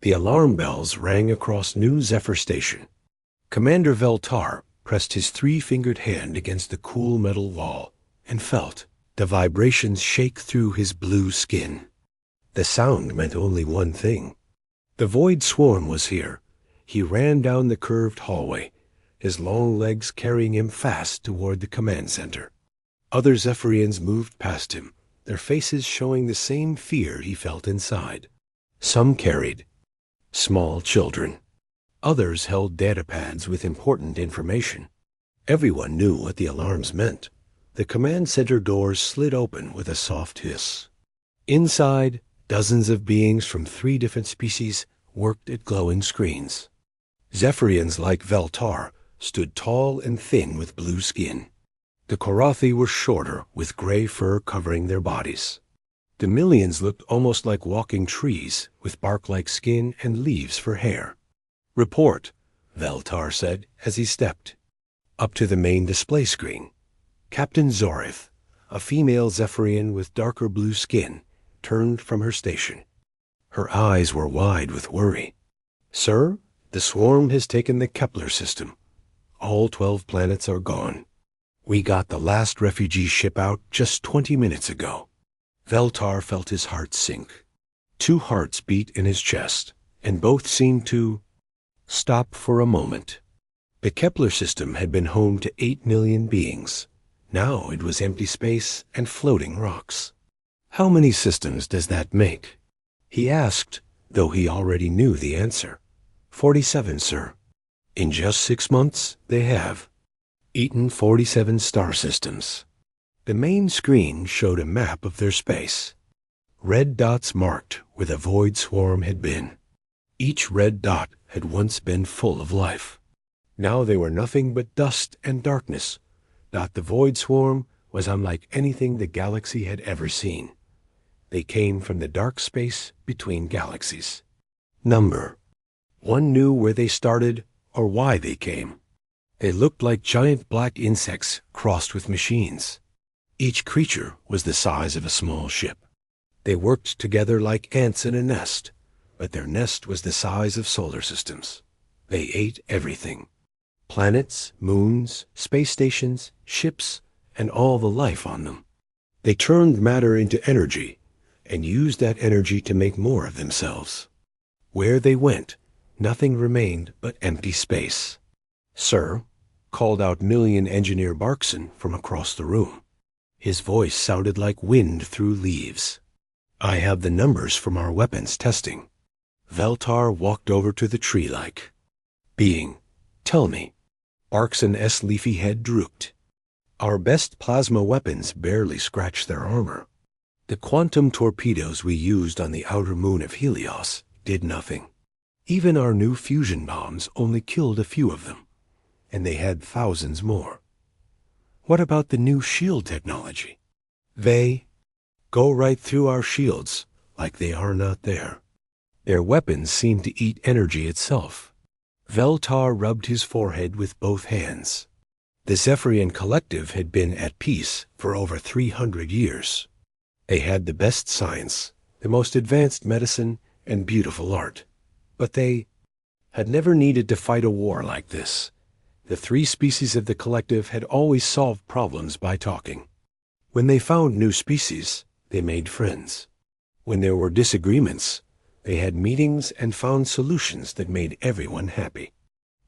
The alarm bells rang across New Zephyr Station. Commander Veltar pressed his three-fingered hand against the cool metal wall and felt the vibrations shake through his blue skin. The sound meant only one thing. The Void Swarm was here. He ran down the curved hallway, his long legs carrying him fast toward the command center. Other Zephyrians moved past him, their faces showing the same fear he felt inside. Some carried small children. Others held datapads with important information. Everyone knew what the alarms meant. The command center doors slid open with a soft hiss. Inside, dozens of beings from 3 different species worked at glowing screens. Zephyrians like Veltar stood tall and thin with blue skin. The Korathi were shorter, with gray fur covering their bodies. The millions looked almost like walking trees, with bark-like skin and leaves for hair. "Report," Veltar said as he stepped up to the main display screen. Captain Zorith, a female Zephyrian with darker blue skin, turned from her station. Her eyes were wide with worry. "Sir, the swarm has taken the Kepler system. All 12 planets are gone. We got the last refugee ship out just 20 minutes ago." Veltar felt his heart sink. 2 hearts beat in his chest, and both seemed to stop for a moment. The Kepler system had been home to 8 million beings. Now it was empty space and floating rocks. "How many systems does that make?" he asked, though he already knew the answer. 47, sir. In just 6 months, they have eaten 47 star systems." The main screen showed a map of their space. Red dots marked where the Void Swarm had been. Each red dot had once been full of life. Now they were nothing but dust and darkness. The Void Swarm was unlike anything the galaxy had ever seen. They came from the dark space between galaxies. Number. One knew where they started or why they came. They looked like giant black insects crossed with machines. Each creature was the size of a small ship. They worked together like ants in a nest, but their nest was the size of solar systems. They ate everything. Planets, moons, space stations, ships, and all the life on them. They turned matter into energy and used that energy to make more of themselves. Where they went, nothing remained but empty space. "Sir," called out Million Engineer Barkson from across the room. His voice sounded like wind through leaves. "I have the numbers from our weapons testing." Veltar walked over to the tree-like being. "Tell me." Barkson's leafy head drooped. "Our best plasma weapons barely scratched their armor. The quantum torpedoes we used on the outer moon of Helios did nothing. Even our new fusion bombs only killed a few of them, and they had thousands more. What about the new shield technology? They go right through our shields like they are not there. Their weapons seem to eat energy itself." Veltar rubbed his forehead with both hands. The Zephyrian collective had been at peace for over 300 years. They had the best science, the most advanced medicine, and beautiful art. But they had never needed to fight a war like this. The 3 species of the collective had always solved problems by talking. When they found new species, they made friends. When there were disagreements, they had meetings and found solutions that made everyone happy.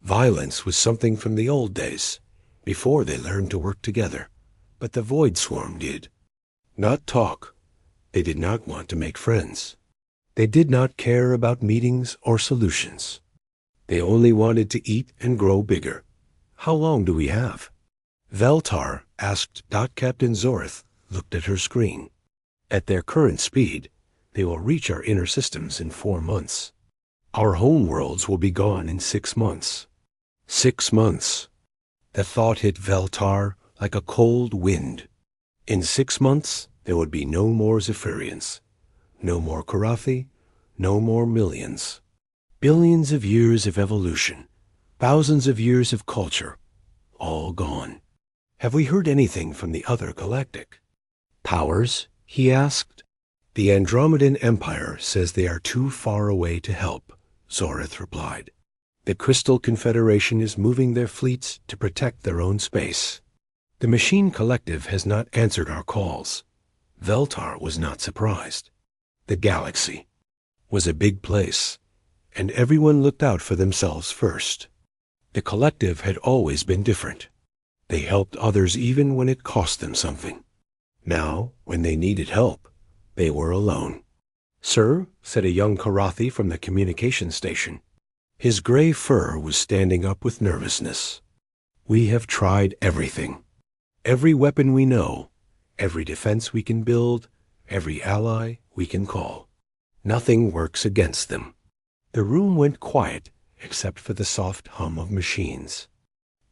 Violence was something from the old days, before they learned to work together. But the Void Swarm did not talk. They did not want to make friends. They did not care about meetings or solutions. They only wanted to eat and grow bigger. "How long do we have?" Veltar asked. Captain Zorith looked at her screen. "At their current speed, they will reach our inner systems in 4 months. Our home worlds will be gone in 6 months. 6 months. The thought hit Veltar like a cold wind. In 6 months, there would be no more Zephyrians, no more Korathi, no more millions. Billions of years of evolution, thousands of years of culture, all gone. Have we heard anything from the other galactic powers? He asked. The Andromedan Empire says they are too far away to help, Zorith replied. The Crystal Confederation is moving their fleets to protect their own space. The Machine Collective has not answered our calls. Veltar was not surprised. The galaxy was a big place, and everyone looked out for themselves first. The collective had always been different. They helped others even when it cost them something. Now, when they needed help, they were alone. "Sir," said a young Karathi from the communication station. His gray fur was standing up with nervousness. "We have tried everything. Every weapon we know, every defense we can build, every ally we can call. Nothing works against them." The room went quiet except for the soft hum of machines.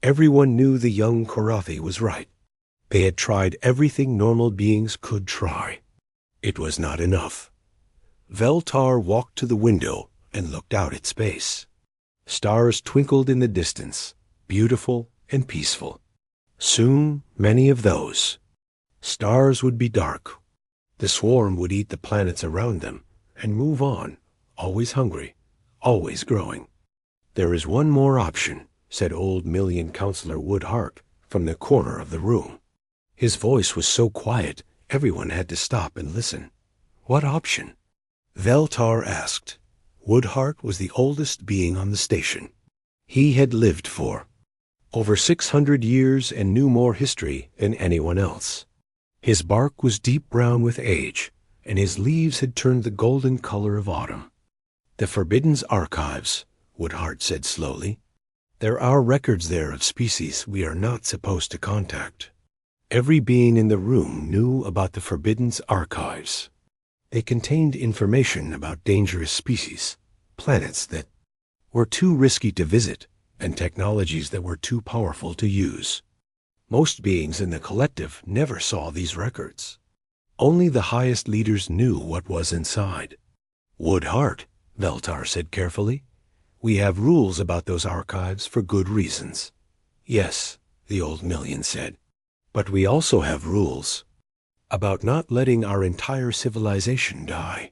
Everyone knew the young Karathi was right. They had tried everything normal beings could try. It was not enough. Veltar walked to the window and looked out at space. Stars twinkled in the distance, beautiful and peaceful. Soon, many of those stars would be dark. The swarm would eat the planets around them and move on, always hungry, always growing. "There is one more option," said old Million Counselor Woodhart from the corner of the room. His voice was so quiet, everyone had to stop and listen. "What option?" Veltar asked. Woodhart was the oldest being on the station. He had lived for over 600 years and knew more history than anyone else. His bark was deep brown with age, and his leaves had turned the golden color of autumn. "The Forbidden's archives," Woodhart said slowly. "There are records there of species we are not supposed to contact." Every being in the room knew about the Forbidden's archives. They contained information about dangerous species, planets that were too risky to visit, and technologies that were too powerful to use. Most beings in the collective never saw these records. Only the highest leaders knew what was inside. "Woodhart," Veltar said carefully, "we have rules about those archives for good reasons." "Yes," the old Million said, "but we also have rules about not letting our entire civilization die."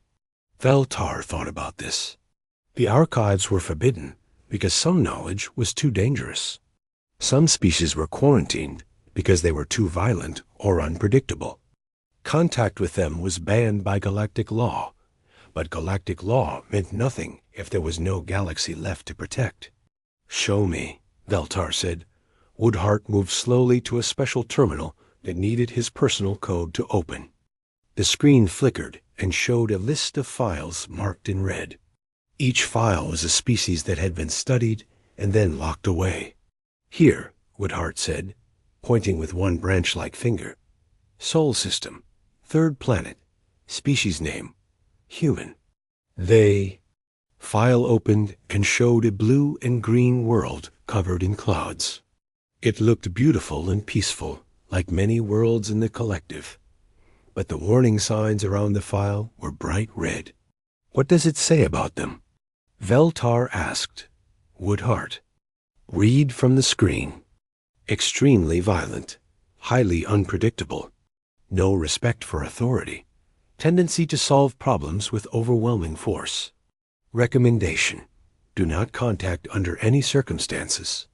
Veltar thought about this. The archives were forbidden because some knowledge was too dangerous. Some species were quarantined because they were too violent or unpredictable. Contact with them was banned by galactic law, but galactic law meant nothing if there was no galaxy left to protect. "Show me," Veltar said. Woodhart moved slowly to a special terminal that needed his personal code to open. The screen flickered and showed a list of files marked in red. Each file was a species that had been studied and then locked away. "Here," Woodhart said, pointing with one branch-like finger. "Sol system, third planet, species name, human." File opened and showed a blue and green world covered in clouds. It looked beautiful and peaceful, like many worlds in the collective. But the warning signs around the file were bright red. "What does it say about them?" Veltar asked. Woodhart. "Read from the screen. Extremely violent, highly unpredictable, no respect for authority, tendency to solve problems with overwhelming force. Recommendation: do not contact under any circumstances."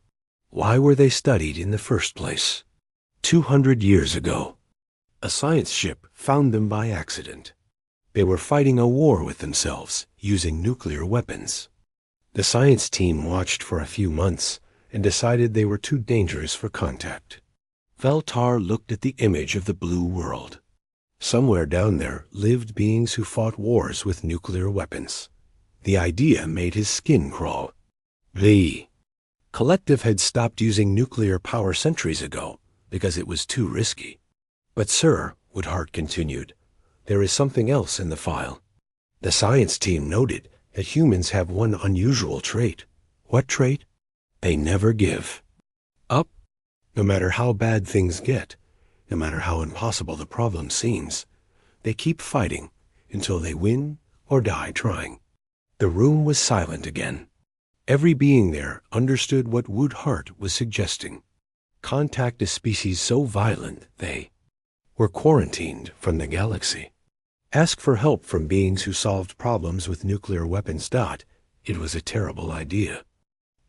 Why were they studied in the first place? 200 years ago, a science ship found them by accident. They were fighting a war with themselves, using nuclear weapons. The science team watched for a few months and decided they were too dangerous for contact. Veltar looked at the image of the blue world. Somewhere down there lived beings who fought wars with nuclear weapons. The idea made his skin crawl. The collective had stopped using nuclear power centuries ago because it was too risky. "But sir," Woodhart continued, "there is something else in the file. The science team noted that humans have one unusual trait." "What trait?" "They never give up. No matter how bad things get, no matter how impossible the problem seems, they keep fighting until they win or die trying." The room was silent again. Every being there understood what Woodhart was suggesting. Contact a species so violent they were quarantined from the galaxy. Ask for help from beings who solved problems with nuclear weapons. It was a terrible idea.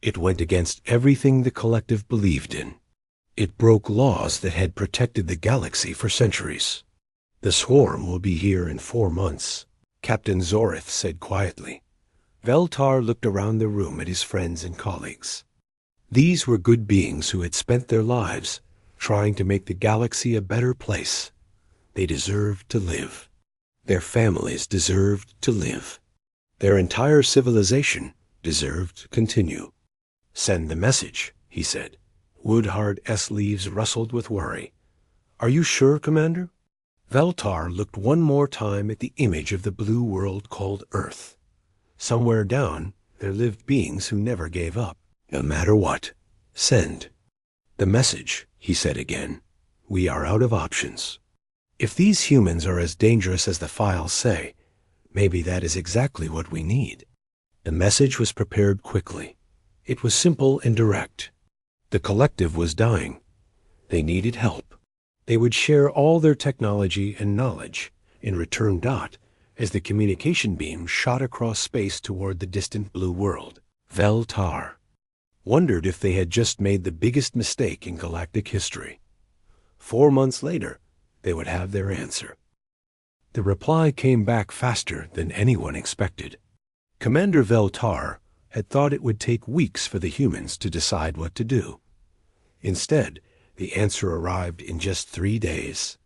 It went against everything the collective believed in. It broke laws that had protected the galaxy for centuries. The swarm will be here in 4 months, Captain Zorith said quietly. Veltar looked around the room at his friends and colleagues. These were good beings who had spent their lives trying to make the galaxy a better place. They deserved to live. Their families deserved to live. Their entire civilization deserved to continue. Send the message, he said. Woodhard S. Leaves rustled with worry. Are you sure, Commander? Veltar looked one more time at the image of the blue world called Earth. Somewhere down, there lived beings who never gave up, no matter what. Send. The message, he said again. We are out of options. If these humans are as dangerous as the files say, maybe that is exactly what we need. The message was prepared quickly. It was simple and direct. The collective was dying. They needed help. They would share all their technology and knowledge in return. As the communication beam shot across space toward the distant blue world, Veltar wondered if they had just made the biggest mistake in galactic history. 4 months later, they would have their answer. The reply came back faster than anyone expected. Commander Veltar had thought it would take weeks for the humans to decide what to do. Instead, the answer arrived in just 3 days.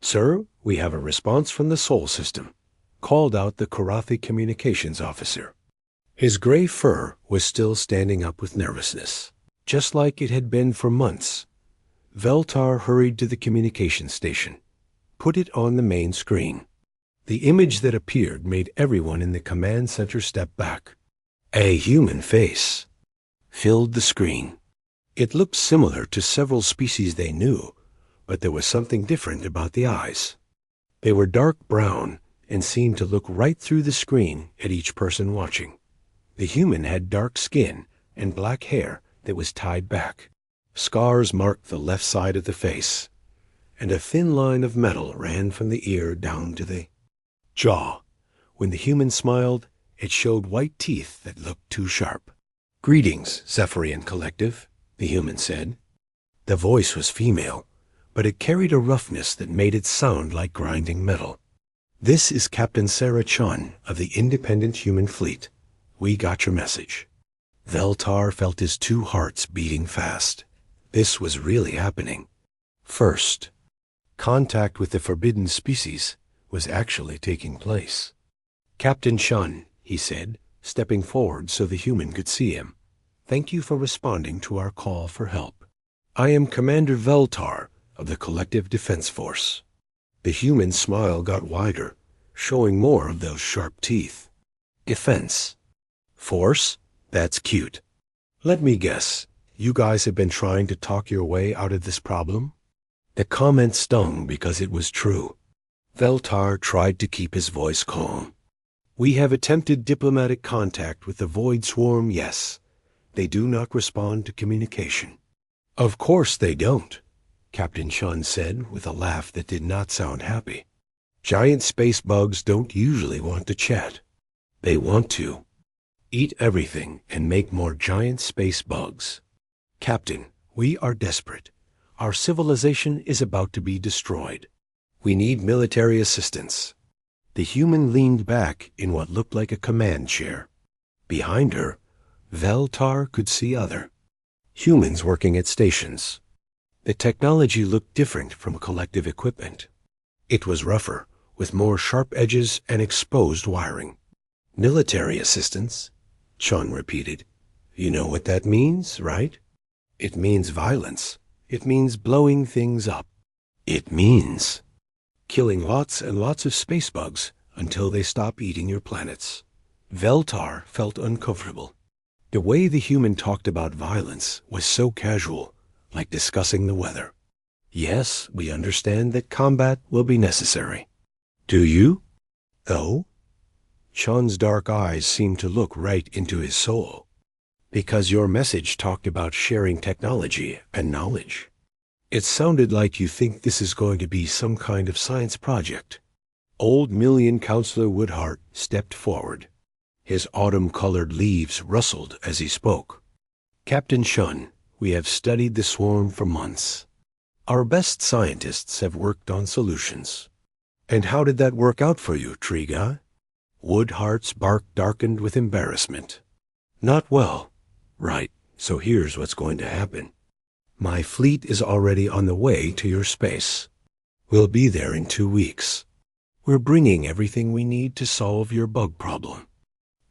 Sir, we have a response from the Sol System, called out the Karathi communications officer. His gray fur was still standing up with nervousness, just like it had been for months. Veltar hurried to the communication station, put it on the main screen. The image that appeared made everyone in the command center step back. A human face filled the screen. It looked similar to several species they knew, but there was something different about the eyes. They were dark brown and seemed to look right through the screen at each person watching. The human had dark skin and black hair that was tied back. Scars marked the left side of the face, and a thin line of metal ran from the ear down to the jaw. When the human smiled, it showed white teeth that looked too sharp. Greetings, Zephyrian Collective, the human said. The voice was female, but it carried a roughness that made it sound like grinding metal. This is Captain Sarah Chun of the Independent Human Fleet. We got your message. Veltar felt his 2 hearts beating fast. This was really happening. First, contact with the forbidden species was actually taking place. Captain Chun, he said, stepping forward so the human could see him. Thank you for responding to our call for help. I am Commander Veltar of the Collective Defense Force. The human's smile got wider, showing more of those sharp teeth. Defense. Force? That's cute. Let me guess, you guys have been trying to talk your way out of this problem? The comment stung because it was true. Veltar tried to keep his voice calm. We have attempted diplomatic contact with the Void Swarm, yes. They do not respond to communication. Of course they don't, Captain Chun said with a laugh that did not sound happy. Giant space bugs don't usually want to chat. They want to eat everything and make more giant space bugs. Captain, we are desperate. Our civilization is about to be destroyed. We need military assistance. The human leaned back in what looked like a command chair. Behind her, Veltar could see other humans working at stations. The technology looked different from collective equipment. It was rougher, with more sharp edges and exposed wiring. Military assistance, Chun repeated. You know what that means, right? It means violence. It means blowing things up. It means killing lots and lots of space bugs until they stop eating your planets. Veltar felt uncomfortable. The way the human talked about violence was so casual, like discussing the weather. Yes, we understand that combat will be necessary. Do you? Oh? Chun's dark eyes seemed to look right into his soul. Because your message talked about sharing technology and knowledge. It sounded like you think this is going to be some kind of science project. Old Million Counselor Woodhart stepped forward. His autumn-colored leaves rustled as he spoke. Captain Shun, we have studied the swarm for months. Our best scientists have worked on solutions. And how did that work out for you, Tree Guy? Woodheart's bark darkened with embarrassment. Not well. Right, so here's what's going to happen. My fleet is already on the way to your space. We'll be there in 2 weeks. We're bringing everything we need to solve your bug problem.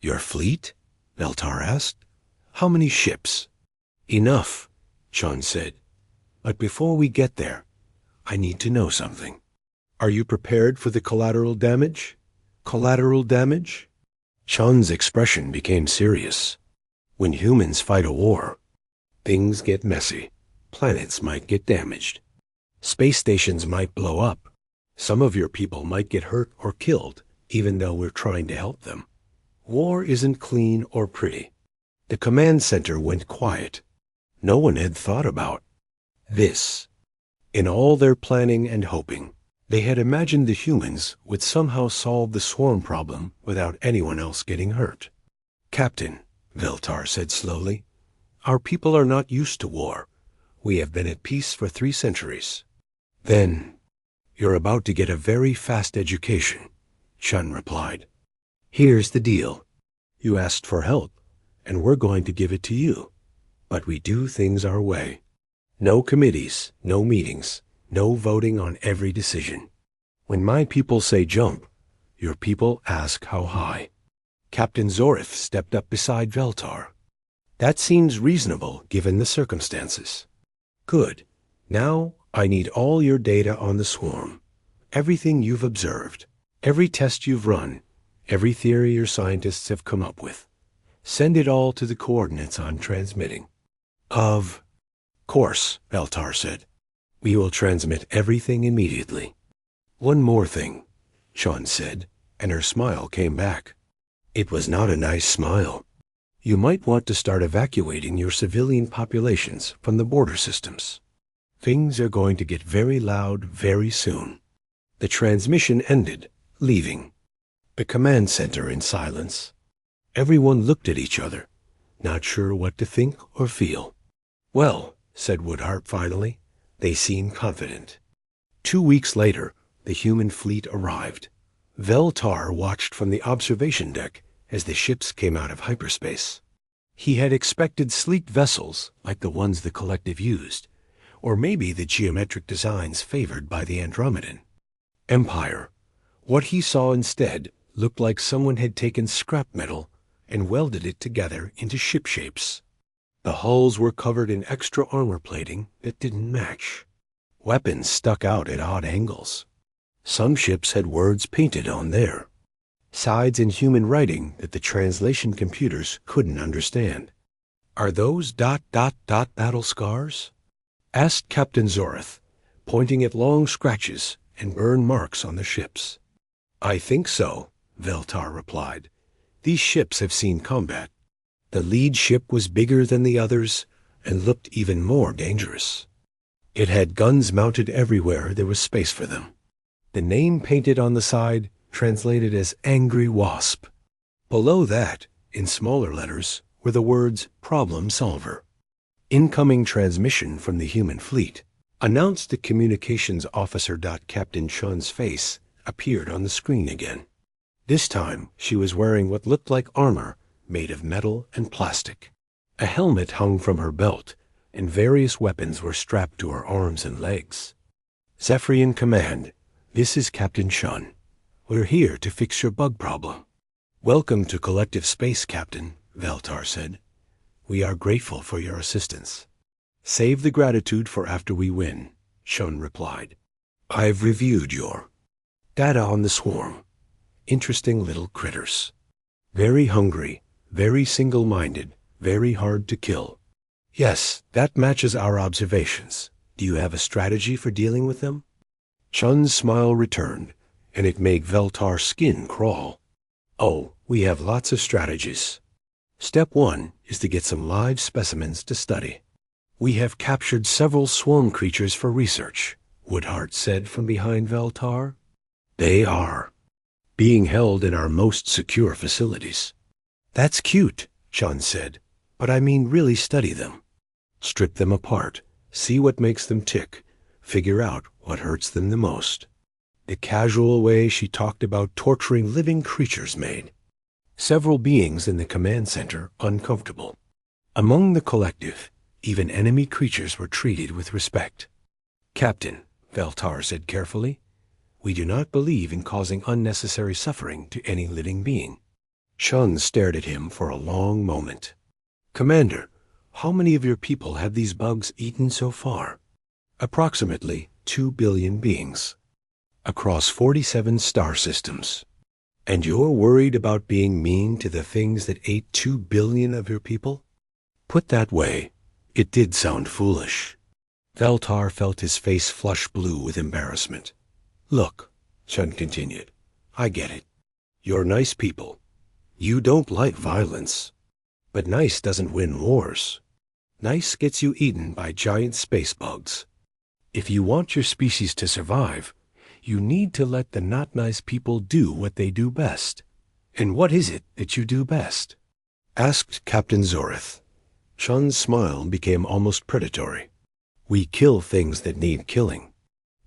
Your fleet? Veltar asked. How many ships? Enough, Chun said. But before we get there, I need to know something. Are you prepared for the collateral damage? Collateral damage? Chun's expression became serious. When humans fight a war, things get messy. Planets might get damaged. Space stations might blow up. Some of your people might get hurt or killed, even though we're trying to help them. War isn't clean or pretty. The command center went quiet. No one had thought about this. In all their planning and hoping, they had imagined the humans would somehow solve the swarm problem without anyone else getting hurt. Captain, Veltar said slowly, our people are not used to war. We have been at peace for 3 centuries. Then, you're about to get a very fast education, Chun replied. Here's the deal. You asked for help, and we're going to give it to you. But we do things our way. No committees, no meetings, no voting on every decision. When my people say jump, your people ask how high. Captain Zorith stepped up beside Veltar. That seems reasonable given the circumstances. Good. Now I need all your data on the swarm. Everything you've observed, every test you've run, every theory your scientists have come up with. Send it all to the coordinates I'm transmitting. Of course, Veltar said. We will transmit everything immediately. One more thing, Chun said, and her smile came back. It was not a nice smile. You might want to start evacuating your civilian populations from the border systems. Things are going to get very loud very soon. The transmission ended, leaving the command center in silence. Everyone looked at each other, not sure what to think or feel. Well, said Woodheart finally, they seemed confident. 2 weeks later, the human fleet arrived. Veltar watched from the observation deck as the ships came out of hyperspace. He had expected sleek vessels like the ones the collective used, or maybe the geometric designs favored by the Andromedan. Empire. What he saw instead looked like someone had taken scrap metal and welded it together into ship shapes. The hulls were covered in extra armor plating that didn't match. Weapons stuck out at odd angles. Some ships had words painted on there, sides in human writing that the translation computers couldn't understand. Are those ... battle scars? Asked Captain Zorith, pointing at long scratches and burn marks on the ships. I think so, Veltar replied. These ships have seen combat. The lead ship was bigger than the others and looked even more dangerous. It had guns mounted everywhere there was space for them. The name painted on the side translated as Angry Wasp. Below that, in smaller letters, were the words Problem Solver. Incoming transmission from the human fleet announced the communications officer. Captain Chun's face appeared on the screen again. This time, she was wearing what looked like armor made of metal and plastic. A helmet hung from her belt, and various weapons were strapped to her arms and legs. Zephyrian Command, this is Captain Chun. We're here to fix your bug problem. Welcome to Collective Space, Captain, Veltar said. We are grateful for your assistance. Save the gratitude for after we win, Chun replied. I've reviewed your data on the swarm. Interesting little critters. Very hungry, very single-minded, very hard to kill. Yes, that matches our observations. Do you have a strategy for dealing with them? Chun's smile returned, and it made Veltar's skin crawl. Oh, we have lots of strategies. Step 1 is to get some live specimens to study. We have captured several swarm creatures for research, Woodheart said from behind Veltar. They are being held in our most secure facilities. That's cute, Chun said, but I mean really study them. Strip them apart, see what makes them tick, figure out what hurts them the most. The casual way she talked about torturing living creatures made several beings in the command center uncomfortable. Among the collective, even enemy creatures were treated with respect. Captain, Veltar said carefully, we do not believe in causing unnecessary suffering to any living being. Chun stared at him for a long moment. Commander, how many of your people have these bugs eaten so far? Approximately 2 billion beings, across 47 star systems. And you're worried about being mean to the things that ate 2 billion of your people? Put that way, it did sound foolish. Veltar felt his face flush blue with embarrassment. Look, Chun continued, I get it. You're nice people. You don't like violence. But nice doesn't win wars. Nice gets you eaten by giant space bugs. If you want your species to survive, you need to let the not nice people do what they do best. And what is it that you do best? Asked Captain Zorith. Chun's smile became almost predatory. We kill things that need killing.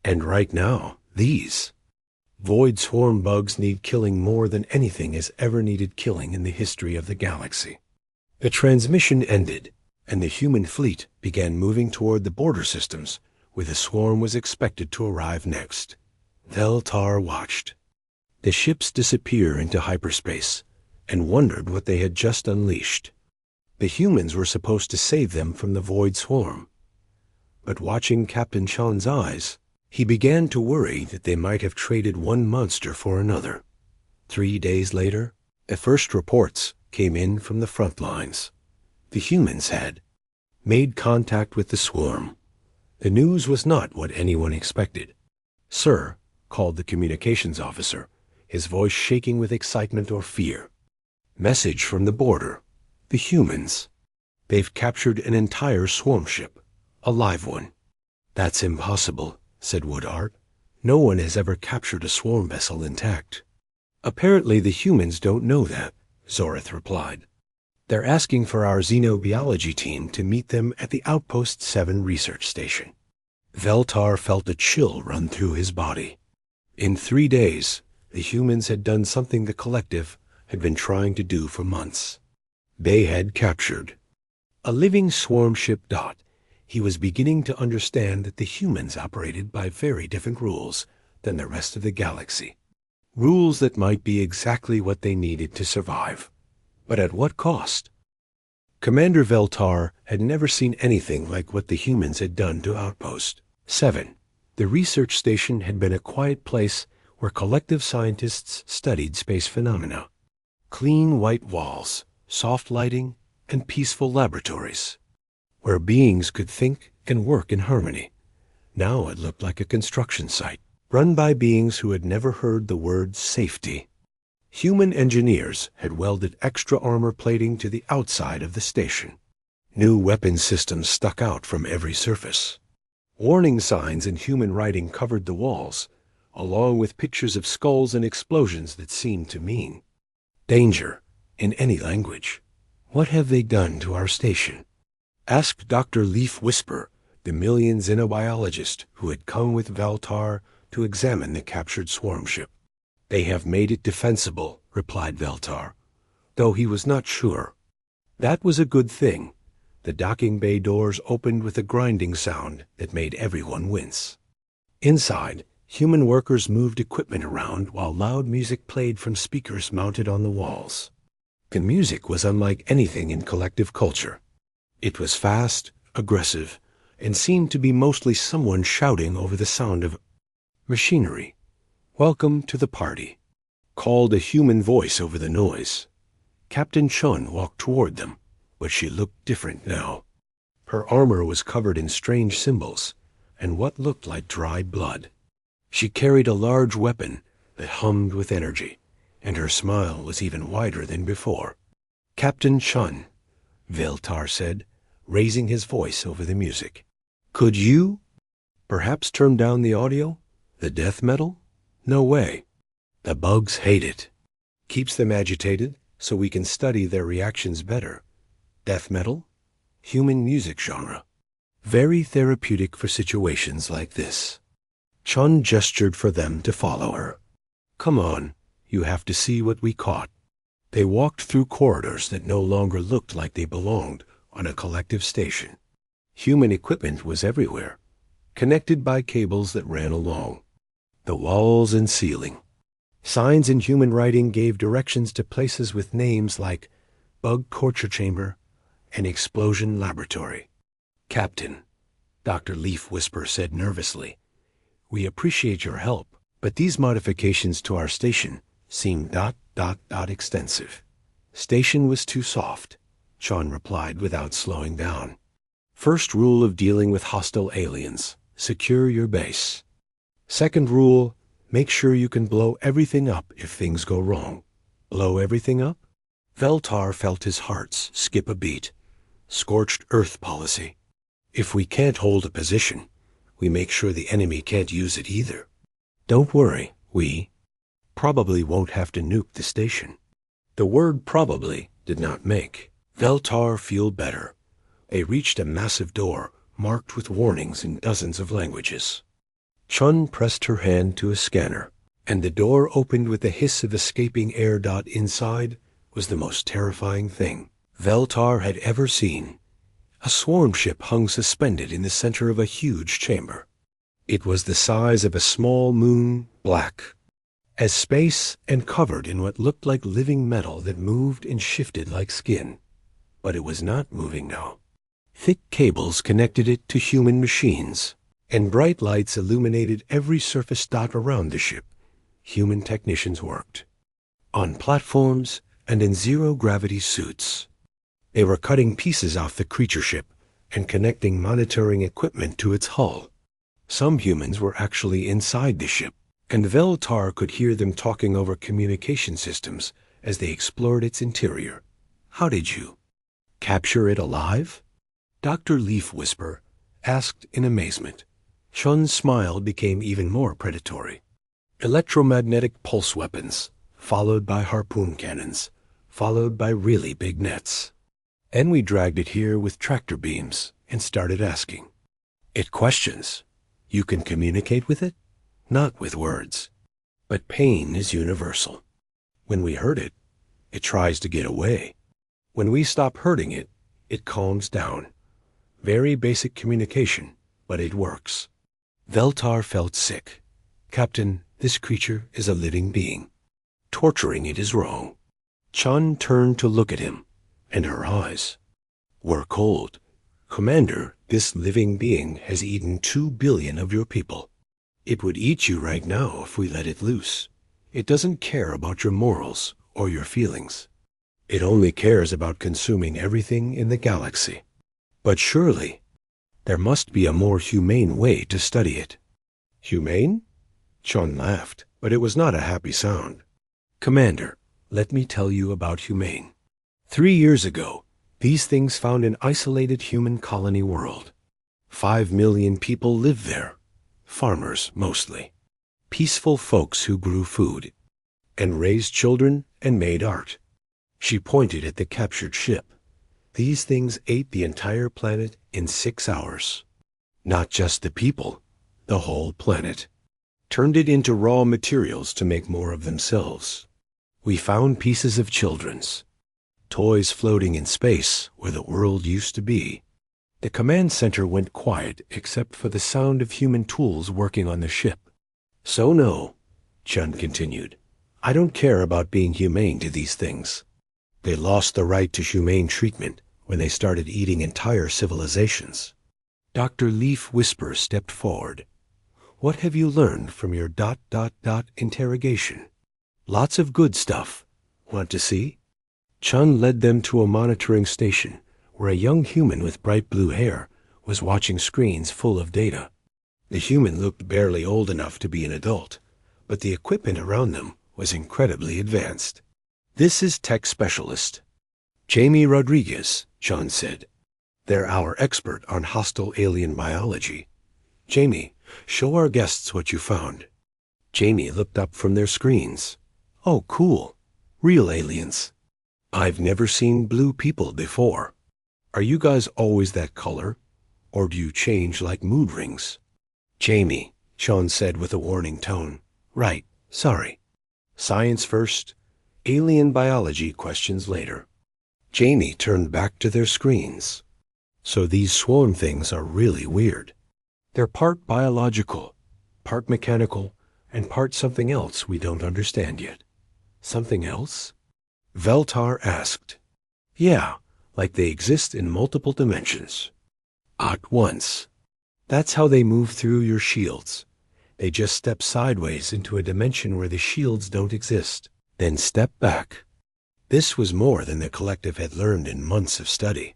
And right now, these void swarm bugs need killing more than anything has ever needed killing in the history of the galaxy. The transmission ended, and the human fleet began moving toward the border systems, where the swarm was expected to arrive next. Veltar watched the ships disappear into hyperspace and wondered what they had just unleashed. The humans were supposed to save them from the void swarm. But watching Captain Chun's eyes, he began to worry that they might have traded one monster for another. 3 days later, the first reports came in from the front lines. The humans had made contact with the swarm. The news was not what anyone expected. Sir, called the communications officer, his voice shaking with excitement or fear. Message from the border. The humans. They've captured an entire swarm ship. A live one. That's impossible, said Woodart. No one has ever captured a swarm vessel intact. Apparently the humans don't know that, Zorith replied. They're asking for our xenobiology team to meet them at the Outpost 7 research station. Veltar felt a chill run through his body. In 3 days, the humans had done something the collective had been trying to do for months. They had captured a living swarm ship. He was beginning to understand that the humans operated by very different rules than the rest of the galaxy. Rules that might be exactly what they needed to survive. But at what cost? Commander Veltar had never seen anything like what the humans had done to Outpost 7. The research station had been a quiet place where collective scientists studied space phenomena. Clean white walls, soft lighting, and peaceful laboratories, where beings could think and work in harmony. Now it looked like a construction site, run by beings who had never heard the word safety. Human engineers had welded extra armor plating to the outside of the station. New weapon systems stuck out from every surface. Warning signs in human writing covered the walls, along with pictures of skulls and explosions that seemed to mean danger in any language. What have they done to our station? Asked Dr. Leaf Whisper, the million xenobiologist who had come with Veltar to examine the captured swarm ship. They have made it defensible, replied Veltar, though he was not sure. That was a good thing. The docking bay doors opened with a grinding sound that made everyone wince. Inside, human workers moved equipment around while loud music played from speakers mounted on the walls. The music was unlike anything in collective culture. It was fast, aggressive, and seemed to be mostly someone shouting over the sound of machinery. Welcome to the party, called a human voice over the noise. Captain Chun walked toward them, but she looked different now. Her armor was covered in strange symbols and what looked like dried blood. She carried a large weapon that hummed with energy, and her smile was even wider than before. Captain Chun, Veltar said, raising his voice over the music. Could you perhaps turn down the audio? The death metal? No way. The bugs hate it. Keeps them agitated so we can study their reactions better. Death metal? Human music genre. Very therapeutic for situations like this. Chun gestured for them to follow her. Come on, you have to see what we caught. They walked through corridors that no longer looked like they belonged on a collective station. Human equipment was everywhere, connected by cables that ran along the walls and ceiling. Signs in human writing gave directions to places with names like Bug Torture Chamber and Explosion Laboratory. Captain, Dr. Leaf Whisper said nervously, we appreciate your help, but these modifications to our station seem ... extensive. Station was too soft, Chun replied without slowing down. First rule of dealing with hostile aliens, secure your base. Second rule, make sure you can blow everything up if things go wrong. Blow everything up? Veltar felt his heart skip a beat. Scorched earth policy. If we can't hold a position, we make sure the enemy can't use it either. Don't worry, we probably won't have to nuke the station. The word probably did not make Veltar feel better. They reached a massive door marked with warnings in dozens of languages. Chun pressed her hand to a scanner, and the door opened with the hiss of escaping air. Inside was the most terrifying thing Veltar had ever seen. A swarm ship hung suspended in the center of a huge chamber. It was the size of a small moon, black as space and covered in what looked like living metal that moved and shifted like skin. But it was not moving now. Thick cables connected it to human machines, and bright lights illuminated every surface around the ship. Human technicians worked on platforms and in zero-gravity suits. They were cutting pieces off the creature ship and connecting monitoring equipment to its hull. Some humans were actually inside the ship, and Veltar could hear them talking over communication systems as they explored its interior. How did you capture it alive? Dr. Leaf Whisper asked in amazement. Chun's smile became even more predatory. Electromagnetic pulse weapons, followed by harpoon cannons, followed by really big nets. And we dragged it here with tractor beams and started asking it questions. You can communicate with it? Not with words. But pain is universal. When we hurt it, it tries to get away. When we stop hurting it, it calms down. Very basic communication, but it works. Veltar felt sick. Captain, this creature is a living being. Torturing it is wrong. Chun turned to look at him, and her eyes were cold. Commander, this living being has eaten 2 billion of your people. It would eat you right now if we let it loose. It doesn't care about your morals or your feelings. It only cares about consuming everything in the galaxy. But surely, there must be a more humane way to study it. Humane? Chun laughed, but it was not a happy sound. Commander, let me tell you about humane. 3 years ago, these things found an isolated human colony world. 5 million people lived there. Farmers, mostly. Peaceful folks who grew food, and raised children and made art. She pointed at the captured ship. These things ate the entire planet in 6 hours. Not just the people, the whole planet. Turned it into raw materials to make more of themselves. We found pieces of children's toys floating in space where the world used to be. The command center went quiet except for the sound of human tools working on the ship. So no, Chun continued, I don't care about being humane to these things. They lost the right to humane treatment when they started eating entire civilizations. Dr. Leaf Whisper stepped forward. What have you learned from your ... interrogation? Lots of good stuff. Want to see? Chun led them to a monitoring station where a young human with bright blue hair was watching screens full of data. The human looked barely old enough to be an adult, but the equipment around them was incredibly advanced. This is Tech Specialist Jamie Rodriguez, Chun said. They're our expert on hostile alien biology. Jamie, show our guests what you found. Jamie looked up from their screens. Oh, cool. Real aliens. I've never seen blue people before. Are you guys always that color? Or do you change like mood rings? Jamie, Sean said with a warning tone. Right, sorry. Science first, alien biology questions later. Jamie turned back to their screens. So these swarm things are really weird. They're part biological, part mechanical, and part something else we don't understand yet. Something else? Veltar asked. Yeah, like they exist in multiple dimensions. At once. That's how they move through your shields. They just step sideways into a dimension where the shields don't exist, then step back. This was more than the collective had learned in months of study.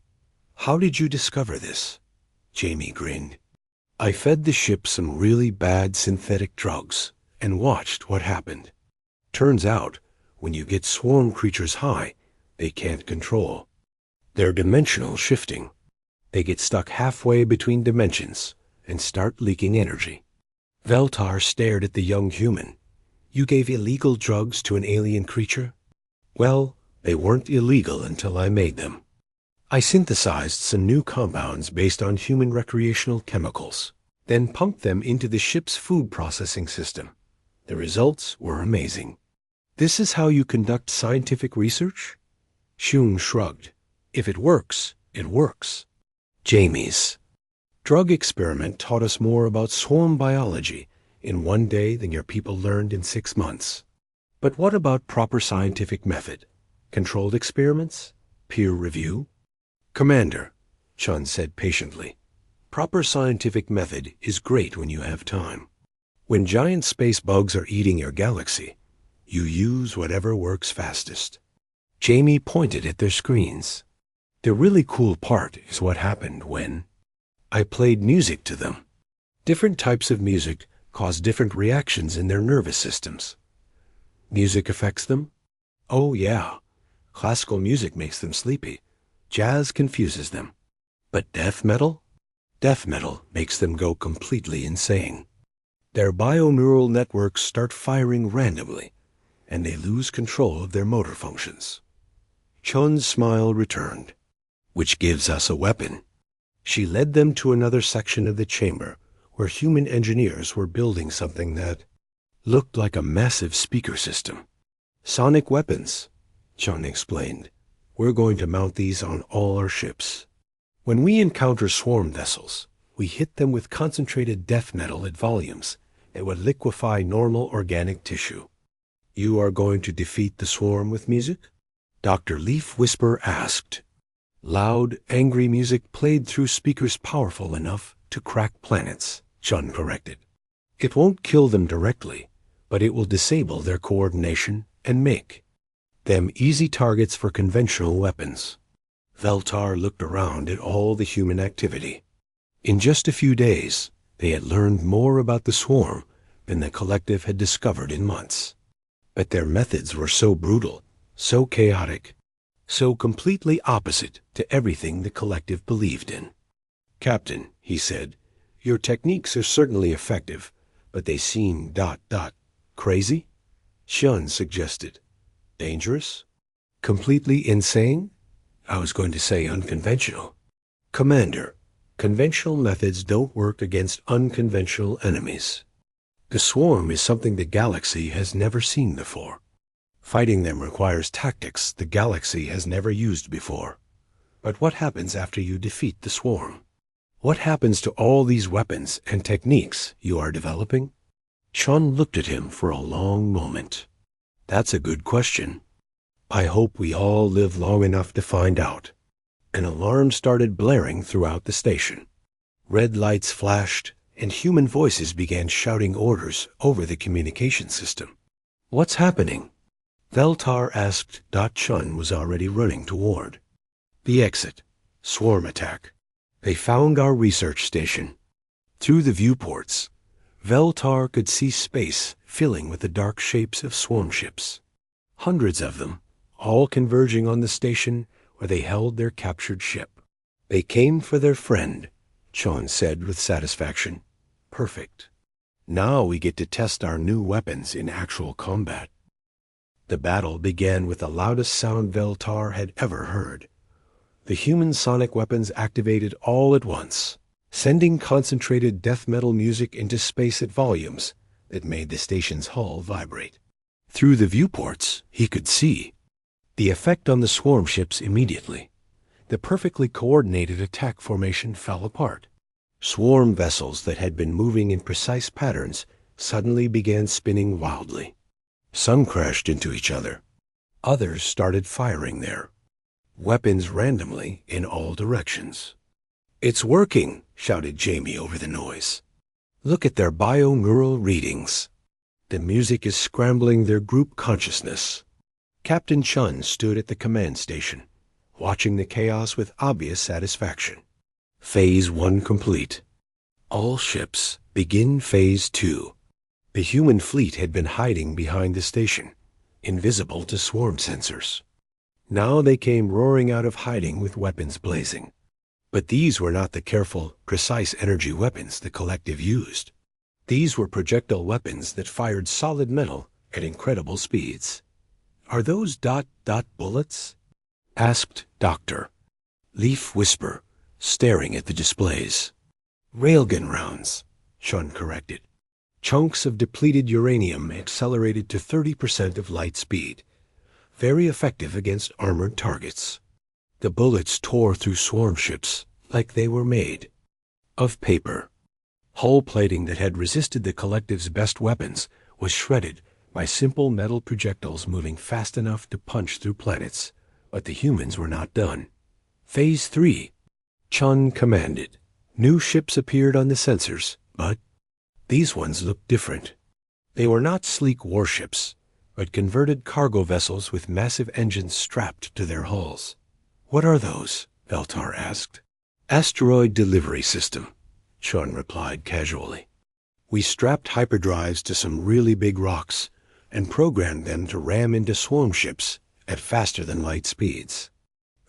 How did you discover this? Jamie grinned. I fed the ship some really bad synthetic drugs and watched what happened. Turns out, when you get swarm creatures high, they can't control. They're dimensional shifting. They get stuck halfway between dimensions and start leaking energy. Veltar stared at the young human. You gave illegal drugs to an alien creature? Well, they weren't illegal until I made them. I synthesized some new compounds based on human recreational chemicals, then pumped them into the ship's food processing system. The results were amazing. This is how you conduct scientific research? Shun shrugged. If it works, it works. Jamie's drug experiment taught us more about swarm biology in one day than your people learned in 6 months. But what about proper scientific method? Controlled experiments? Peer review? Commander, Chun said patiently, proper scientific method is great when you have time. When giant space bugs are eating your galaxy, you use whatever works fastest. Jamie pointed at their screens. The really cool part is what happened when I played music to them. Different types of music cause different reactions in their nervous systems. Music affects them? Oh yeah. Classical music makes them sleepy. Jazz confuses them. But death metal? Death metal makes them go completely insane. Their bioneural networks start firing randomly, and they lose control of their motor functions. Chun's smile returned. Which gives us a weapon. She led them to another section of the chamber where human engineers were building something that looked like a massive speaker system. Sonic weapons, Chun explained. We're going to mount these on all our ships. When we encounter swarm vessels, we hit them with concentrated death metal at volumes that would liquefy normal organic tissue. You are going to defeat the swarm with music? Dr. Leaf Whisper asked. Loud, angry music played through speakers powerful enough to crack planets, Chun corrected. It won't kill them directly, but it will disable their coordination and make them easy targets for conventional weapons. Veltar looked around at all the human activity. In just a few days, they had learned more about the swarm than the collective had discovered in months. But their methods were so brutal, so chaotic, so completely opposite to everything the collective believed in. Captain, he said, your techniques are certainly effective, but they seem ... crazy? Shun suggested. Dangerous? Completely insane? I was going to say unconventional. Commander, conventional methods don't work against unconventional enemies. The swarm is something the galaxy has never seen before. Fighting them requires tactics the galaxy has never used before. But what happens after you defeat the swarm? What happens to all these weapons and techniques you are developing? Chun looked at him for a long moment. That's a good question. I hope we all live long enough to find out. An alarm started blaring throughout the station. Red lights flashed, and human voices began shouting orders over the communication system. What's happening? Veltar asked. Chun was already running toward the exit. Swarm attack. They found our research station. Through the viewports, Veltar could see space filling with the dark shapes of swarm ships. Hundreds of them, all converging on the station where they held their captured ship. They came for their friend, Chun said with satisfaction. Perfect. Now we get to test our new weapons in actual combat. The battle began with the loudest sound Veltar had ever heard. The human sonic weapons activated all at once, sending concentrated death metal music into space at volumes that made the station's hull vibrate. Through the viewports, he could see the effect on the swarm ships immediately. The perfectly coordinated attack formation fell apart. Swarm vessels that had been moving in precise patterns suddenly began spinning wildly. Some crashed into each other. Others started firing their weapons randomly in all directions. "It's working," shouted Jamie over the noise. "Look at their bio-neural readings. The music is scrambling their group consciousness." Captain Chun stood at the command station, watching the chaos with obvious satisfaction. Phase 1 complete. All ships begin Phase 2. The human fleet had been hiding behind the station, invisible to swarm sensors. Now they came roaring out of hiding with weapons blazing. But these were not the careful, precise energy weapons the collective used. These were projectile weapons that fired solid metal at incredible speeds. "Are those ... bullets?" asked Dr. Leaf Whisper, staring at the displays. "Railgun rounds," Chun corrected. Chunks of depleted uranium accelerated to 30% of light speed, very effective against armored targets. The bullets tore through swarm ships like they were made of paper. Hull plating that had resisted the collective's best weapons was shredded by simple metal projectiles moving fast enough to punch through planets. But the humans were not done. Phase 3, Chun commanded. New ships appeared on the sensors, but these ones looked different. They were not sleek warships, but converted cargo vessels with massive engines strapped to their hulls. "What are those?" Veltar asked. "Asteroid delivery system," Chun replied casually. "We strapped hyperdrives to some really big rocks and programmed them to ram into swarm ships at faster-than-light speeds."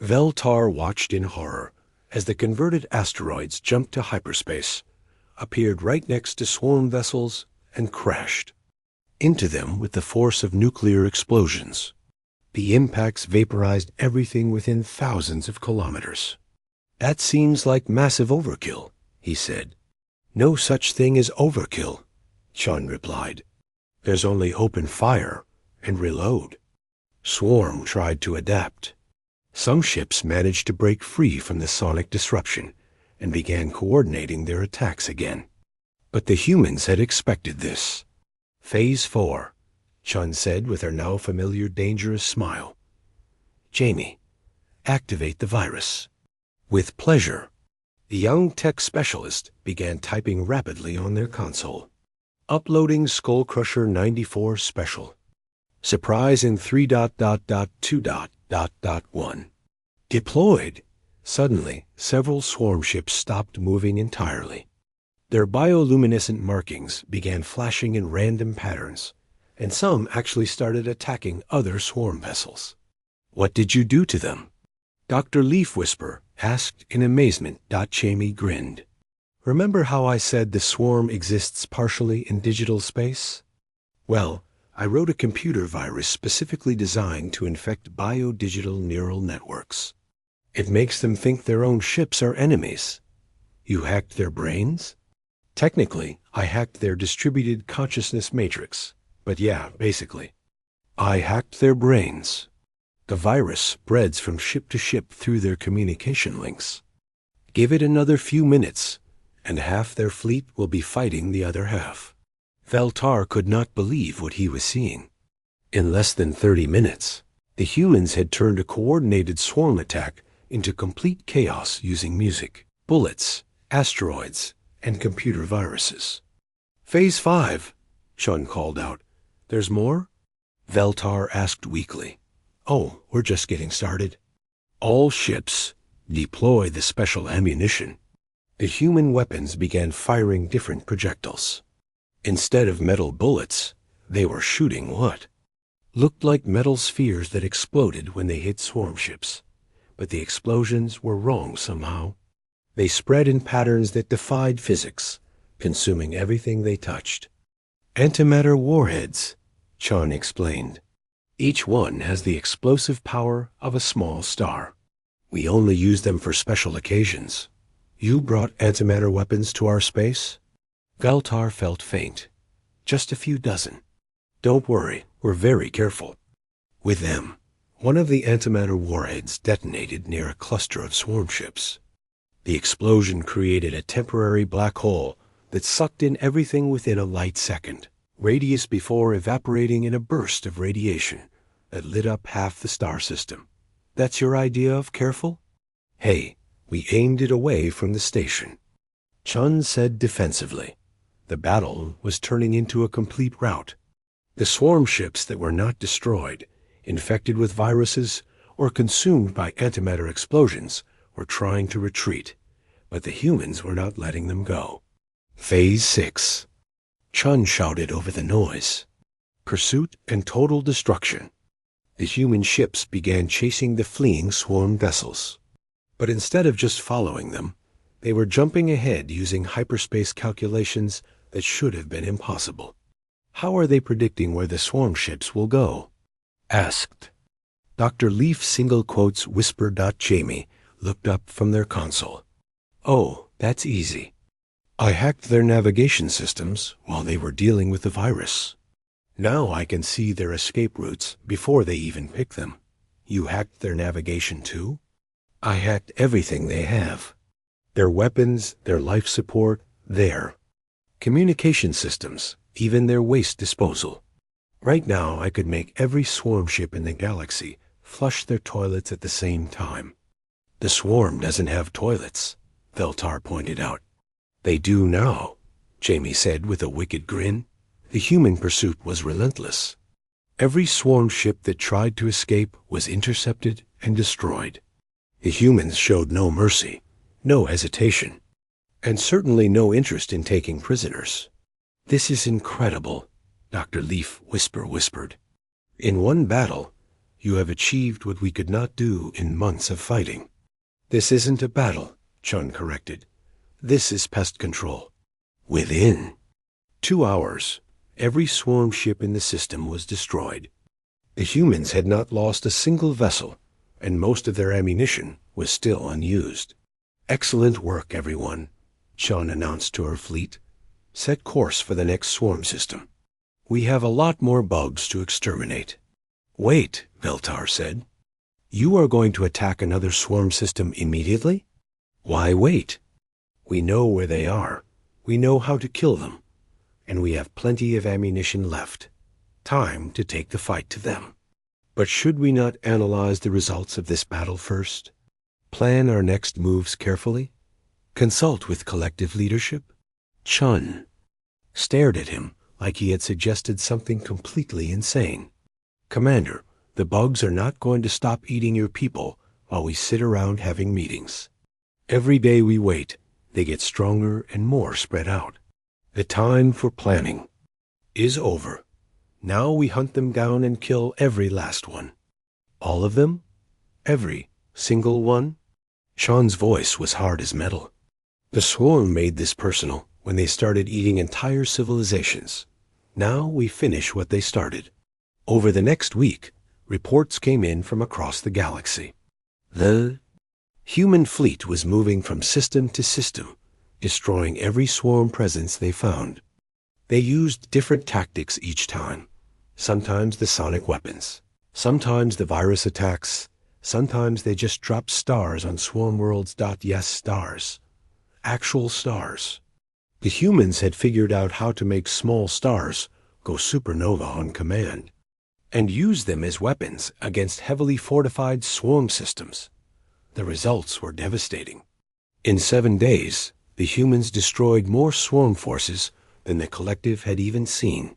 Veltar watched in horror as the converted asteroids jumped to hyperspace, appeared right next to swarm vessels, and crashed into them with the force of nuclear explosions. The impacts vaporized everything within thousands of kilometers. "That seems like massive overkill," he said. "No such thing as overkill," Chun replied. "There's only open fire and reload." Swarm tried to adapt. Some ships managed to break free from the sonic disruption and began coordinating their attacks again. But the humans had expected this. "Phase 4, Chun said with her now familiar dangerous smile. "Jamie, activate the virus." With pleasure. The young tech specialist began typing rapidly on their console. "Uploading Skullcrusher 94 Special. Surprise in 3.2.1. Deployed." Suddenly, several swarm ships stopped moving entirely. Their bioluminescent markings began flashing in random patterns, and some actually started attacking other swarm vessels. "What did you do to them?" Dr. Leaf Whisper asked in amazement. Jamie grinned. "Remember how I said the swarm exists partially in digital space? Well, I wrote a computer virus specifically designed to infect biodigital neural networks. It makes them think their own ships are enemies." "You hacked their brains?" "Technically, I hacked their distributed consciousness matrix. But yeah, basically. I hacked their brains. The virus spreads from ship to ship through their communication links. Give it another few minutes, and half their fleet will be fighting the other half." Veltar could not believe what he was seeing. In less than 30 minutes, the humans had turned a coordinated swarm attack into complete chaos using music, bullets, asteroids, and computer viruses. "Phase 5, Chun called out. "There's more?" Veltar asked weakly. "Oh, we're just getting started. All ships, deploy the special ammunition." The human weapons began firing different projectiles. Instead of metal bullets, they were shooting what looked like metal spheres that exploded when they hit swarm ships. But the explosions were wrong somehow. They spread in patterns that defied physics, consuming everything they touched. "Antimatter warheads," Chun explained. Each one has the explosive power of a small star. We only use them for special occasions. You brought antimatter weapons to our space? Veltar felt faint. Just a few dozen. Don't worry, we're very careful. With them, one of the antimatter warheads detonated near a cluster of swarm ships. The explosion created a temporary black hole that sucked in everything within a light second, radius before evaporating in a burst of radiation that lit up half the star system. That's your idea of careful? Hey, we aimed it away from the station. Chun said defensively. The battle was turning into a complete rout. The swarm ships that were not destroyed, infected with viruses, or consumed by antimatter explosions, were trying to retreat, but the humans were not letting them go. Phase 6. Chun shouted over the noise. Pursuit and total destruction. The human ships began chasing the fleeing swarm vessels. But instead of just following them, they were jumping ahead using hyperspace calculations that should have been impossible. How are they predicting where the swarm ships will go? Asked. Dr. Leaf single quotes whisper. Jamie looked up from their console. Oh, that's easy. I hacked their navigation systems while they were dealing with the virus. Now I can see their escape routes before they even pick them. You hacked their navigation too? I hacked everything they have. Their weapons, their life support, their communication systems, even their waste disposal. Right now I could make every swarm ship in the galaxy flush their toilets at the same time. The swarm doesn't have toilets, Veltar pointed out. They do now, Jamie said with a wicked grin. The human pursuit was relentless. Every swarm ship that tried to escape was intercepted and destroyed. The humans showed no mercy, no hesitation, and certainly no interest in taking prisoners. This is incredible, Dr. Leaf whispered. In one battle, you have achieved what we could not do in months of fighting. This isn't a battle, Chun corrected. This is pest control. Within 2 hours, every swarm ship in the system was destroyed. The humans had not lost a single vessel, and most of their ammunition was still unused. Excellent work, everyone, Chun announced to her fleet. Set course for the next swarm system. We have a lot more bugs to exterminate. Wait, Veltar said. You are going to attack another swarm system immediately? Why wait? We know where they are. We know how to kill them. And we have plenty of ammunition left. Time to take the fight to them. But should we not analyze the results of this battle first? Plan our next moves carefully? Consult with collective leadership? Chun stared at him like he had suggested something completely insane. Commander, the bugs are not going to stop eating your people while we sit around having meetings. Every day we wait, they get stronger and more spread out. The time for planning is over. Now we hunt them down and kill every last one. All of them? Every single one? Sean's voice was hard as metal. The swarm made this personal when they started eating entire civilizations. Now we finish what they started. Over the next week, reports came in from across the galaxy. The human fleet was moving from system to system, destroying every swarm presence they found. They used different tactics each time. Sometimes the sonic weapons, sometimes the virus attacks, sometimes they just dropped stars on swarm worlds. Yes, stars. Actual stars. The humans had figured out how to make small stars go supernova on command, and use them as weapons against heavily fortified swarm systems. The results were devastating. In 7 days, the humans destroyed more swarm forces than the collective had even seen.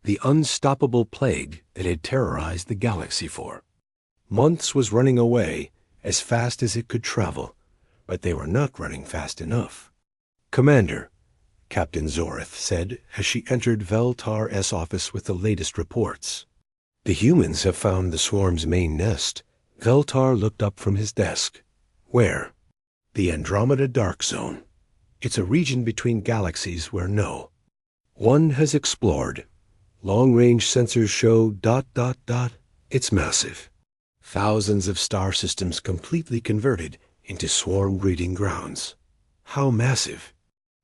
The unstoppable plague that had terrorized the galaxy for months was running away as fast as it could travel, but they were not running fast enough. Commander, Captain Zorith said as she entered Veltar's office with the latest reports. The humans have found the swarm's main nest. Veltar looked up from his desk. Where? The Andromeda Dark Zone. It's a region between galaxies where one has explored. Long-range sensors show ... It's massive. Thousands of star systems completely converted into swarm breeding grounds. How massive?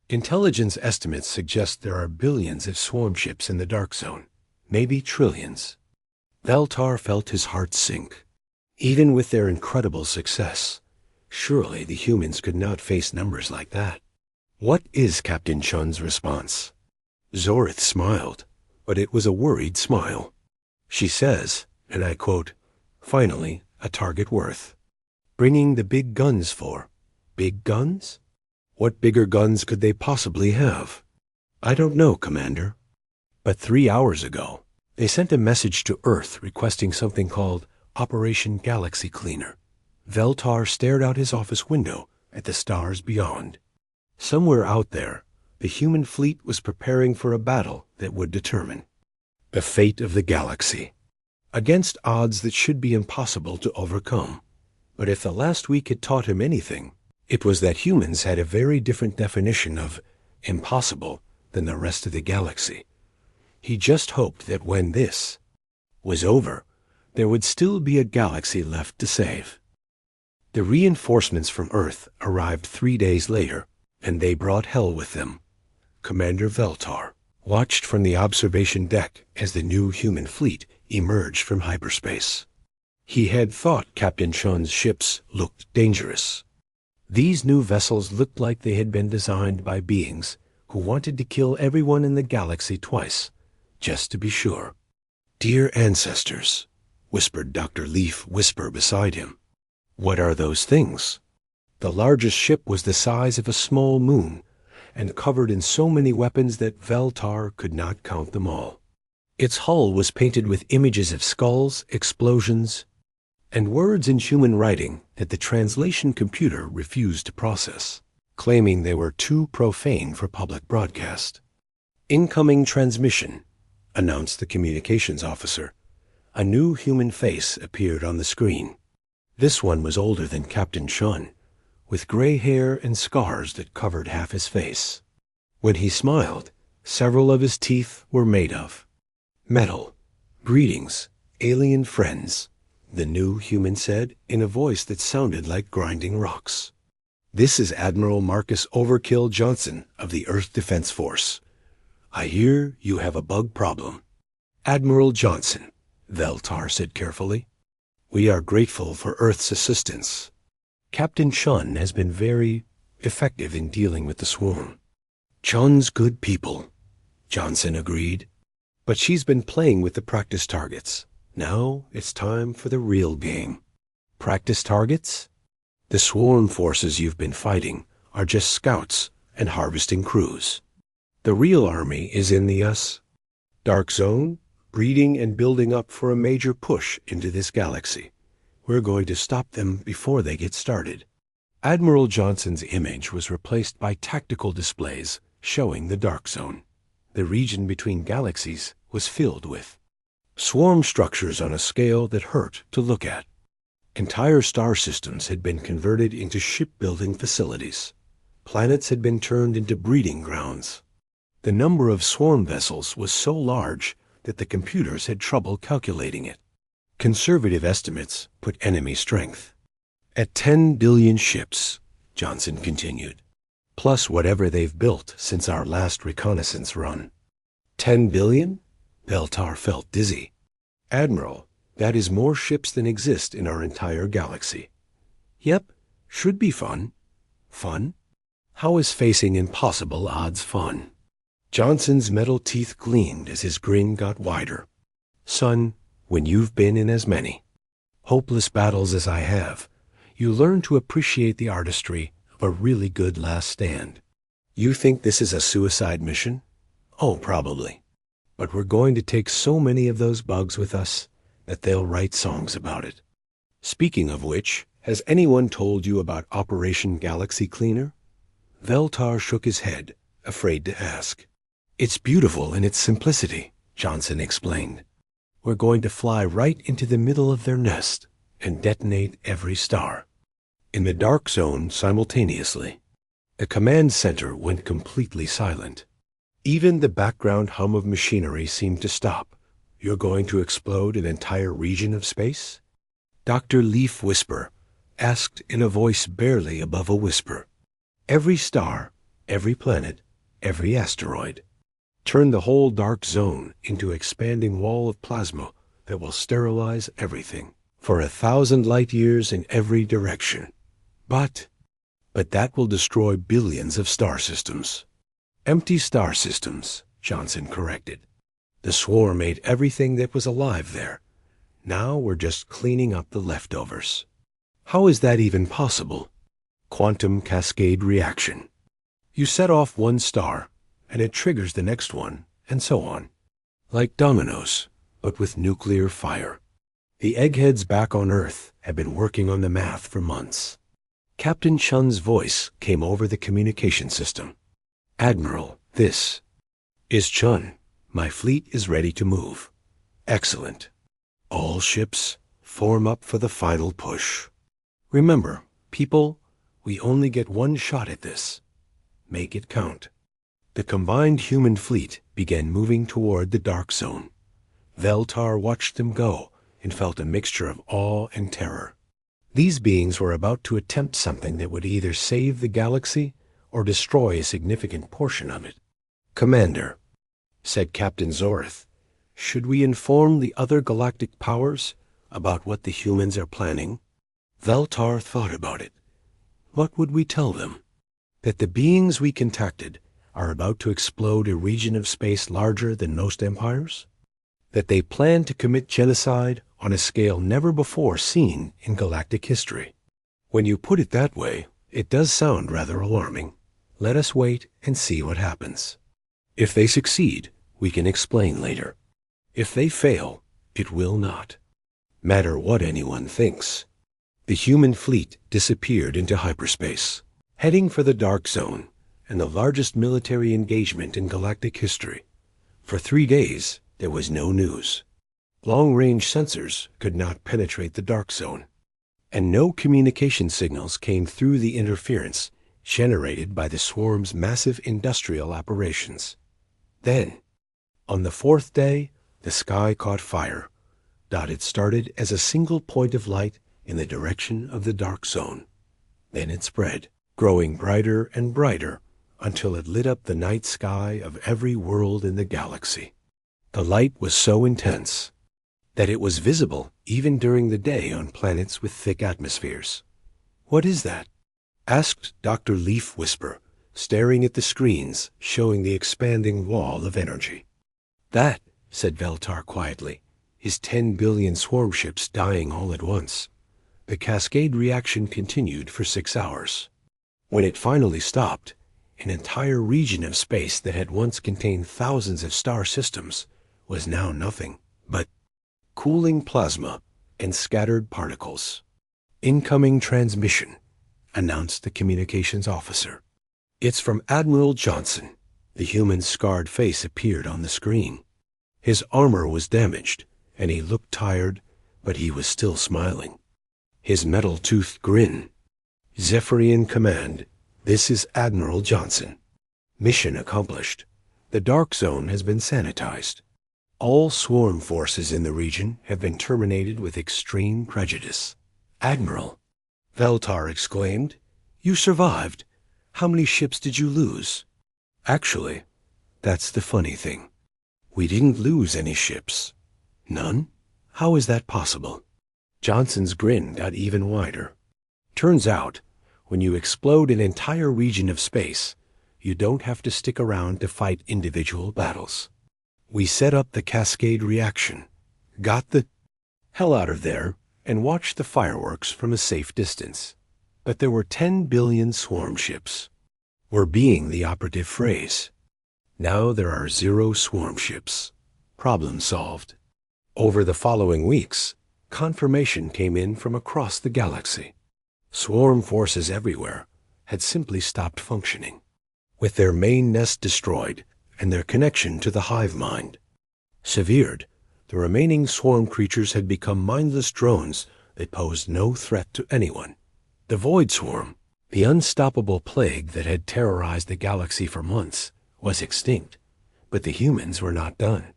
Intelligence estimates suggest there are billions of swarm ships in the dark zone, maybe trillions. Veltar felt his heart sink. Even with their incredible success, surely the humans could not face numbers like that. What is Captain Chun's response? Zorith smiled, but it was a worried smile. She says, and I quote, "Finally, a target worth bringing the big guns for." Big guns? What bigger guns could they possibly have? I don't know, Commander. But 3 hours ago, they sent a message to Earth requesting something called Operation Galaxy Cleaner. Veltar stared out his office window at the stars beyond. Somewhere out there, the human fleet was preparing for a battle that would determine the fate of the galaxy, against odds that should be impossible to overcome. But if the last week had taught him anything, it was that humans had a very different definition of impossible than the rest of the galaxy. He just hoped that when this was over, there would still be a galaxy left to save. The reinforcements from Earth arrived 3 days later, and they brought hell with them. Commander Veltar watched from the observation deck as the new human fleet emerged from hyperspace. He had thought Captain Chun's ships looked dangerous. These new vessels looked like they had been designed by beings who wanted to kill everyone in the galaxy twice, just to be sure. "Dear ancestors," whispered Dr. Leaf Whisper beside him. "What are those things?" The largest ship was the size of a small moon, and covered in so many weapons that Veltar could not count them all. Its hull was painted with images of skulls, explosions, and words in human writing that the translation computer refused to process, claiming they were too profane for public broadcast. "Incoming transmission," announced the communications officer. A new human face appeared on the screen. This one was older than Captain Chun, with gray hair and scars that covered half his face. When he smiled, several of his teeth were made of metal. "Greetings, alien friends," the new human said in a voice that sounded like grinding rocks. "This is Admiral Marcus Overkill Johnson of the Earth Defense Force. I hear you have a bug problem." "Admiral Johnson," Veltar said carefully, "we are grateful for Earth's assistance. Captain Chun has been very effective in dealing with the swarm." "Chun's good people," Johnson agreed. "But she's been playing with the practice targets. Now it's time for the real game." "Practice targets?" "The swarm forces you've been fighting are just scouts and harvesting crews. The real army is in the Dark Zone, breeding and building up for a major push into this galaxy. We're going to stop them before they get started." Admiral Johnson's image was replaced by tactical displays showing the Dark Zone. The region between galaxies was filled with swarm structures on a scale that hurt to look at. Entire star systems had been converted into shipbuilding facilities. Planets had been turned into breeding grounds. The number of swarm vessels was so large that the computers had trouble calculating it. Conservative estimates put enemy strength at 10 billion ships, Johnson continued, plus whatever they've built since our last reconnaissance run. 10 billion? Veltar felt dizzy. "Admiral, that is more ships than exist in our entire galaxy." "Yep, should be fun." "Fun? How is facing impossible odds fun?" Johnson's metal teeth gleamed as his grin got wider. "Son, when you've been in as many hopeless battles as I have, you learn to appreciate the artistry of a really good last stand. You think this is a suicide mission? Oh, probably. But we're going to take so many of those bugs with us that they'll write songs about it. Speaking of which, has anyone told you about Operation Galaxy Cleaner?" Veltar shook his head, afraid to ask. "It's beautiful in its simplicity," Johnson explained. "We're going to fly right into the middle of their nest and detonate every star in the Dark Zone simultaneously." The command center went completely silent. Even the background hum of machinery seemed to stop, You're going to explode an entire region of space? Dr. Leaf Whisper asked in a voice barely above a whisper. Every star, every planet, every asteroid. Turn the whole dark zone into an expanding wall of plasma that will sterilize everything for 1,000 light years in every direction. But that will destroy billions of star systems. Empty star systems, Johnson corrected. The swarm ate everything that was alive there. Now we're just cleaning up the leftovers. How is that even possible? Quantum cascade reaction. You set off one star, and it triggers the next one, and so on. Like dominoes, but with nuclear fire. The eggheads back on Earth have been working on the math for months. Captain Chun's voice came over the communication system. Admiral, this is Chun. My fleet is ready to move. Excellent. All ships, form up for the final push. Remember, people, we only get one shot at this. Make it count. The combined human fleet began moving toward the dark zone. Veltar watched them go and felt a mixture of awe and terror. These beings were about to attempt something that would either save the galaxy or destroy a significant portion of it. Commander, said Captain Zorth, should we inform the other galactic powers about what the humans are planning? Veltar thought about it. What would we tell them? That the beings we contacted are about to explode a region of space larger than most empires? That they plan to commit genocide on a scale never before seen in galactic history? When you put it that way, it does sound rather alarming. Let us wait and see what happens. If they succeed, we can explain later. If they fail, it will not matter what anyone thinks. The human fleet disappeared into hyperspace, heading for the dark zone and the largest military engagement in galactic history. For 3 days, there was no news. Long-range sensors could not penetrate the dark zone, and no communication signals came through the interference generated by the swarm's massive industrial operations. Then, on the 4th day, the sky caught fire. It started as a single point of light in the direction of the dark zone. Then it spread, growing brighter and brighter until it lit up the night sky of every world in the galaxy. The light was so intense that it was visible even during the day on planets with thick atmospheres. What is that? Asked Dr. Leaf Whisper, staring at the screens showing the expanding wall of energy. That, said Veltar quietly, is 10 billion swarm ships dying all at once. The cascade reaction continued for 6 hours. When it finally stopped, an entire region of space that had once contained thousands of star systems was now nothing but cooling plasma and scattered particles. Incoming transmission, announced the communications officer. It's from Admiral Johnson. The human's scarred face appeared on the screen. His armor was damaged, and he looked tired, but he was still smiling. His metal-toothed grin. Zephyrian Command, this is Admiral Johnson. Mission accomplished. The dark zone has been sanitized. All swarm forces in the region have been terminated with extreme prejudice. Admiral, Veltar exclaimed, you survived. How many ships did you lose? Actually, that's the funny thing. We didn't lose any ships. None? How is that possible? Johnson's grin got even wider. Turns out, when you explode an entire region of space, you don't have to stick around to fight individual battles. We set up the cascade reaction, got the hell out of there, and watched the fireworks from a safe distance. But there were 10 billion swarm ships. We're being the operative phrase. Now there are 0 swarm ships. Problem solved. Over the following weeks, confirmation came in from across the galaxy. Swarm forces everywhere had simply stopped functioning, with their main nest destroyed and their connection to the hive mind severed. The remaining swarm creatures had become mindless drones that posed no threat to anyone. The Void Swarm, the unstoppable plague that had terrorized the galaxy for months, was extinct, but the humans were not done.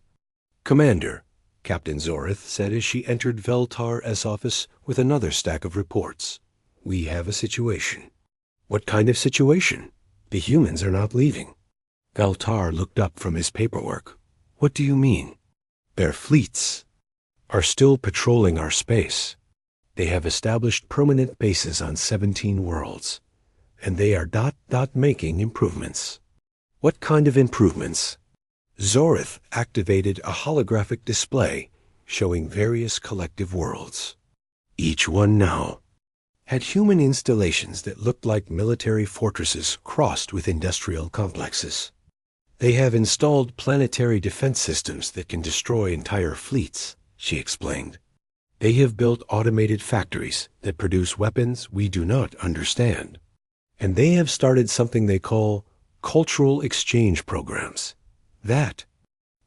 Commander, Captain Zorith said as she entered Veltar's office with another stack of reports. "We have a situation." "What kind of situation? The humans are not leaving." Veltar looked up from his paperwork. "What do you mean?" "Their fleets are still patrolling our space. They have established permanent bases on 17 worlds, and they are making improvements." "What kind of improvements?" Zorith activated a holographic display showing various collective worlds. Each one now had human installations that looked like military fortresses crossed with industrial complexes. "They have installed planetary defense systems that can destroy entire fleets," she explained. "They have built automated factories that produce weapons we do not understand. And they have started something they call cultural exchange programs. That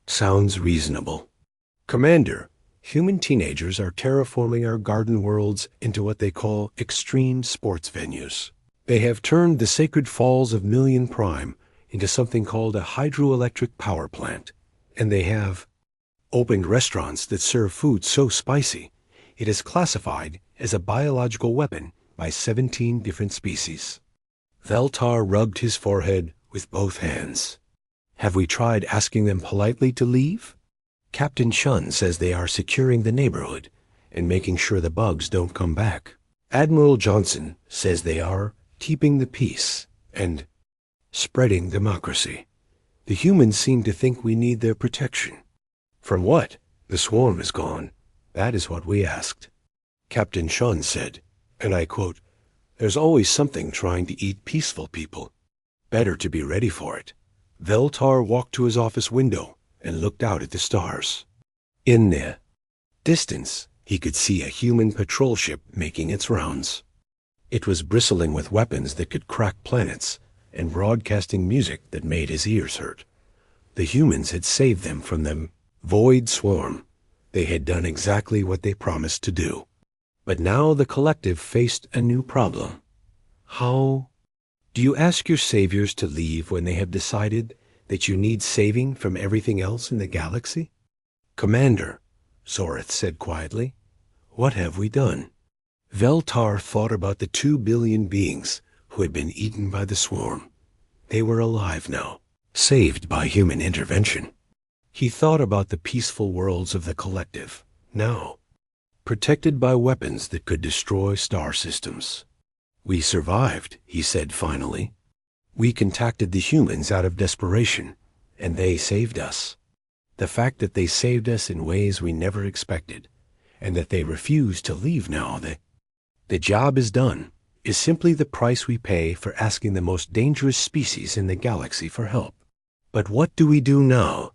sounds reasonable." "Commander, human teenagers are terraforming our garden worlds into what they call extreme sports venues. They have turned the sacred falls of Million Prime into something called a hydroelectric power plant, and they have opened restaurants that serve food so spicy it is classified as a biological weapon by 17 different species." Veltar rubbed his forehead with both hands. "Have we tried asking them politely to leave? Captain Shun says they are securing the neighborhood and making sure the bugs don't come back. Admiral Johnson says they are keeping the peace and spreading democracy. The humans seem to think we need their protection." "From what?" "The swarm is gone. That is what we asked." Captain Shun said, and I quote, "There's always something trying to eat peaceful people. Better to be ready for it." Veltar walked to his office window and looked out at the stars. In the distance, he could see a human patrol ship making its rounds. It was bristling with weapons that could crack planets and broadcasting music that made his ears hurt. The humans had saved them from the void swarm. They had done exactly what they promised to do. But now the collective faced a new problem. How do you ask your saviors to leave when they have decided that you need saving from everything else in the galaxy? "Commander," Zorith said quietly, "what have we done?" Veltar thought about the 2 billion beings who had been eaten by the swarm. They were alive now, saved by human intervention. He thought about the peaceful worlds of the collective, now protected by weapons that could destroy star systems. "We survived," he said finally. "We contacted the humans out of desperation, and they saved us. The fact that they saved us in ways we never expected, and that they refuse to leave now, the job is done, is simply the price we pay for asking the most dangerous species in the galaxy for help. But what do we do now?